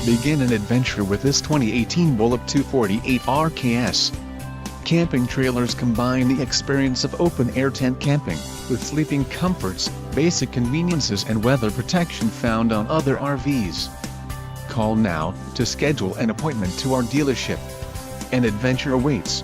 Begin an adventure with this 2018 Bullock 248 RKS. Camping trailers combine the experience of open-air tent camping, with sleeping comforts, basic conveniences and weather protection found on other RVs. Call now to schedule an appointment to our dealership. An adventure awaits.